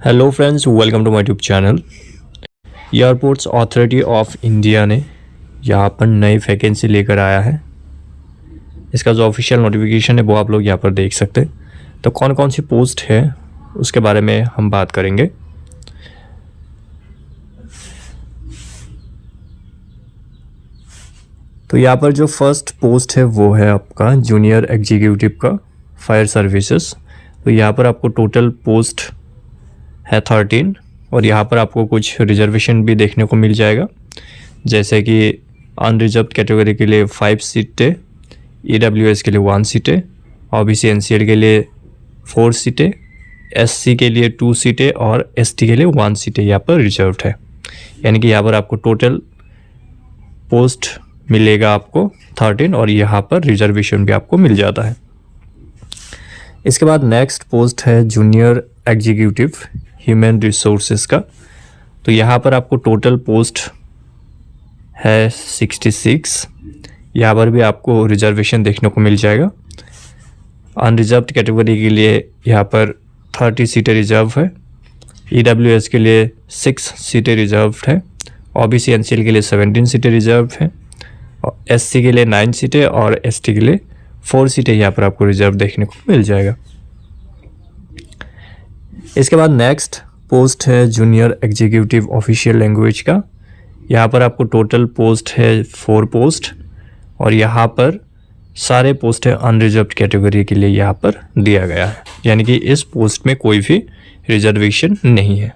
Hello friends, welcome to my YouTube channel. Airports authority of India ने यहाँ पर नई वैकेंसी लेकर आया है। इसका जो ऑफिशियल नोटिफिकेशन है वो आप लोग यहाँ पर देख सकते हैं। तो कौन कौन सी पोस्ट है उसके बारे में हम बात करेंगे। तो यहाँ पर जो फर्स्ट पोस्ट है वो है आपका जूनियर एग्जीक्यूटिव का फायर सर्विसेज। तो यहाँ पर आपको टोटल पोस्ट है 13 और यहाँ पर आपको कुछ रिजर्वेशन भी देखने को मिल जाएगा, जैसे कि अनरिजर्व कैटेगरी के लिए 5 सीटें, EWS के लिए 1 सीटें, OBC NCL के लिए 4 सीटें, SC के लिए 2 सीटें और ST के लिए 1 सीटें यहाँ पर रिजर्व्ड है। यानी कि यहाँ पर आपको टोटल पोस्ट मिलेगा आपको 13 और यहाँ पर रिजर्वेशन भी आपको मिल जाता है। इसके बाद नेक्स्ट पोस्ट है जूनियर एग्जीक्यूटिव ह्यूमन रिसोर्सेज का। तो यहाँ पर आपको टोटल पोस्ट है 66। यहाँ पर भी आपको रिजर्वेशन देखने को मिल जाएगा। अनरिजर्व्ड कैटेगरी के लिए यहाँ पर 30 सीटें रिजर्व है, EWS के लिए 6 सीटें रिजर्व है, OBC NCL के लिए 17 सीटें रिजर्व है, SC के लिए 9 सीटें और ST के लिए 4 सीटें यहाँ पर आपको रिजर्व देखने को मिल जाएगा। इसके बाद नेक्स्ट पोस्ट है जूनियर एग्जीक्यूटिव ऑफिशियल लैंग्वेज का। यहाँ पर आपको टोटल पोस्ट है 4 पोस्ट और यहाँ पर सारे पोस्ट है अनरिजर्व्ड कैटेगरी के लिए यहाँ पर दिया गया है, यानी कि इस पोस्ट में कोई भी रिजर्वेशन नहीं है।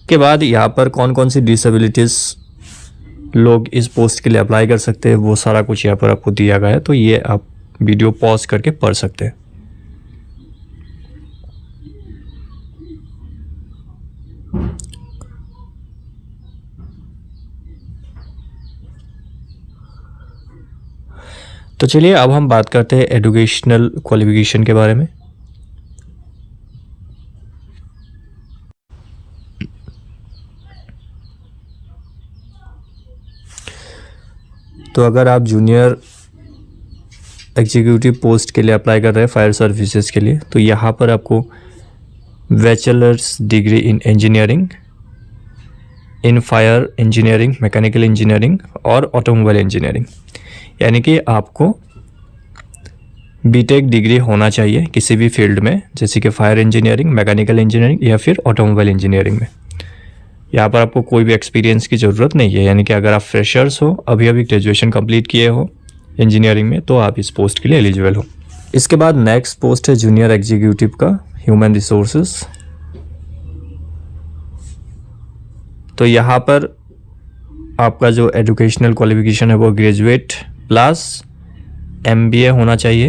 के बाद यहाँ पर कौन कौन सी डिसेबिलिटीज़ लोग इस पोस्ट के लिए अप्लाई कर सकते हैं वो सारा कुछ यहाँ पर आपको दिया गया है। तो ये आप वीडियो पॉज करके पढ़ सकते हैं। तो चलिए अब हम बात करते हैं एजुकेशनल क्वालिफिकेशन के बारे में। तो अगर आप जूनियर एग्जीक्यूटिव पोस्ट के लिए अप्लाई कर रहे हैं फायर सर्विसेज के लिए, तो यहाँ पर आपको bachelors degree in engineering, in fire engineering, mechanical engineering और ऑटोमोबाइल इंजीनियरिंग, यानी कि आपको बीटेक डिग्री होना चाहिए किसी भी फील्ड में, जैसे कि फायर इंजीनियरिंग, मैकेनिकल इंजीनियरिंग या फिर ऑटोमोबाइल इंजीनियरिंग में। यहाँ पर आपको कोई भी एक्सपीरियंस की ज़रूरत नहीं है, यानी कि अगर आप फ्रेशर्स हो, अभी अभी ग्रेजुएशन कंप्लीट किए हो इंजीनियरिंग में, तो आप इस पोस्ट के लिए एलिजिबल हो। इसके बाद नेक्स्ट पोस्ट है जूनियर एग्जीक्यूटिव का ह्यूमन रिसोर्सेज। तो यहाँ पर आपका जो एजुकेशनल क्वालिफिकेशन है वो ग्रेजुएट प्लस MBA होना चाहिए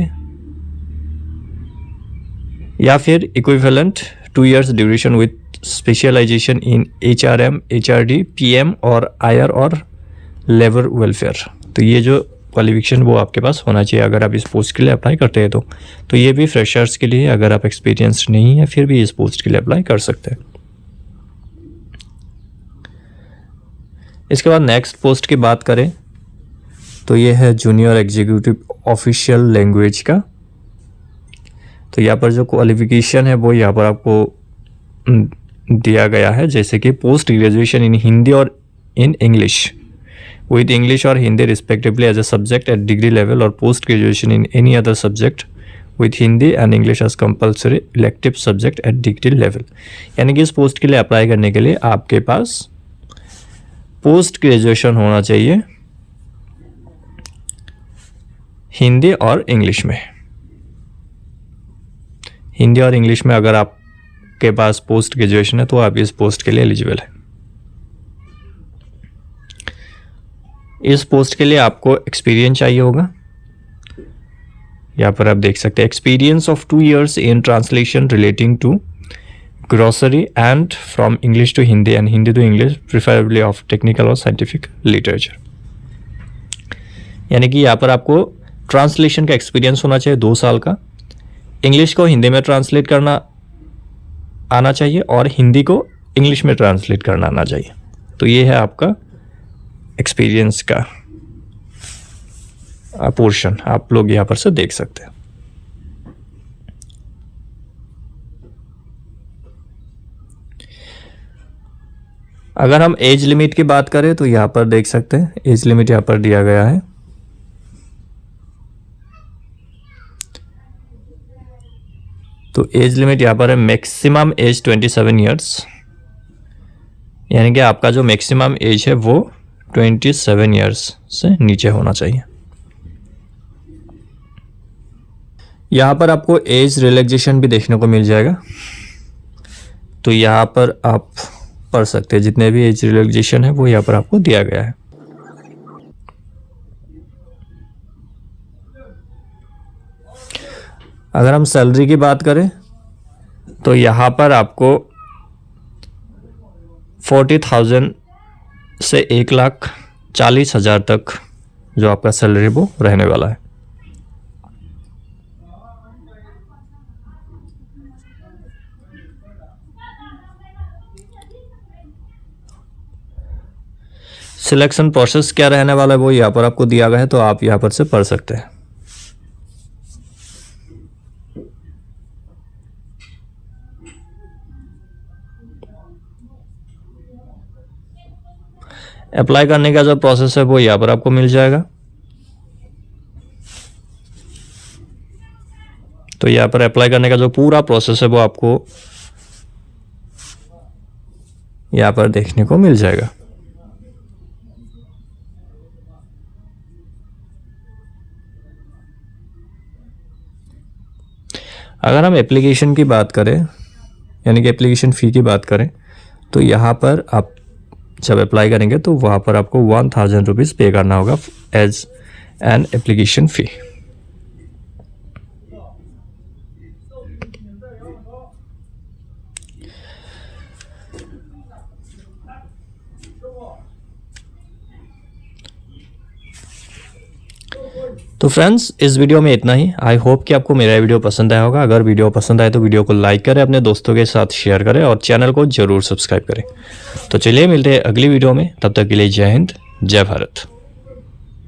या फिर equivalent 2 years duration with specialisation in HRM, HRD, PM और IR और लेबर वेलफेयर। तो ये जो क्वालिफिकेशन वो आपके पास होना चाहिए अगर आप इस पोस्ट के लिए अप्लाई करते हैं। तो ये भी फ्रेशर्स के लिए, अगर आप एक्सपीरियंस नहीं है फिर भी इस पोस्ट के लिए अप्लाई कर सकते हैं। इसके बाद नेक्स्ट पोस्ट की बात करें तो ये है जूनियर एग्जीक्यूटिव ऑफिशियल लैंग्वेज का। तो यहाँ पर जो क्वालिफिकेशन है वो यहाँ पर आपको दिया गया है, जैसे कि पोस्ट ग्रेजुएशन इन हिंदी और इन इंग्लिश विद इंग्लिश और Hindi respectively as a subject at degree level, और post graduation in any other subject with Hindi and English as compulsory elective subject at degree level. यानी कि इस पोस्ट के लिए अप्लाई करने के लिए आपके पास पोस्ट ग्रेजुएशन होना चाहिए हिंदी और इंग्लिश में। हिंदी और इंग्लिश में अगर आपके पास पोस्ट ग्रेजुएशन है तो आप इस पोस्ट के लिए एलिजिबल है। इस पोस्ट के लिए आपको एक्सपीरियंस चाहिए होगा। यहाँ पर आप देख सकते हैं experience of 2 years in translation relating to grocery and from English to Hindi and Hindi to English, preferably of technical और साइंटिफिक लिटरेचर। यानी कि यहाँ पर आपको ट्रांसलेशन का एक्सपीरियंस होना चाहिए 2 साल का, इंग्लिश को हिंदी में ट्रांसलेट करना आना चाहिए और हिंदी को इंग्लिश में ट्रांसलेट करना आना चाहिए। तो ये है आपका एक्सपीरियंस का पोर्शन, आप लोग यहाँ पर से देख सकते हैं। अगर हम एज लिमिट की बात करें तो यहाँ पर देख सकते हैं एज लिमिट यहाँ पर दिया गया है। तो एज लिमिट यहाँ पर है मैक्सिमम एज 27 ईयर्स, यानी कि आपका जो मैक्सिमम एज है वो 27 ईयर्स से नीचे होना चाहिए। यहाँ पर आपको एज रिलैक्सेशन भी देखने को मिल जाएगा, तो यहाँ पर आप पढ़ सकते हैं जितने भी एज रिलैक्सेशन है वो यहाँ पर आपको दिया गया है। अगर हम सैलरी की बात करें तो यहाँ पर आपको 40,000 से 1,40,000 तक जो आपका सैलरी वो रहने वाला है। सिलेक्शन प्रोसेस क्या रहने वाला है वो यहाँ पर आपको दिया गया है, तो आप यहाँ पर से पढ़ सकते हैं। अप्लाई करने का जो प्रोसेस है वो यहाँ पर आपको मिल जाएगा। तो यहाँ पर अप्लाई करने का जो पूरा प्रोसेस है वो आपको यहाँ पर देखने को मिल जाएगा। अगर हम एप्लीकेशन की बात करें, यानी कि एप्लीकेशन फ़ी की बात करें, तो यहाँ पर आप जब अप्लाई करेंगे तो वहाँ पर आपको 1,000 रुपीज़ पे करना होगा एज एन एप्लीकेशन फ़ी। तो फ्रेंड्स इस वीडियो में इतना ही। आई होप कि आपको मेरा वीडियो पसंद आया होगा। अगर वीडियो पसंद आए तो वीडियो को लाइक करें, अपने दोस्तों के साथ शेयर करें और चैनल को जरूर सब्सक्राइब करें। तो चलिए मिलते हैं अगली वीडियो में, तब तक के लिए जय हिंद, जय भारत।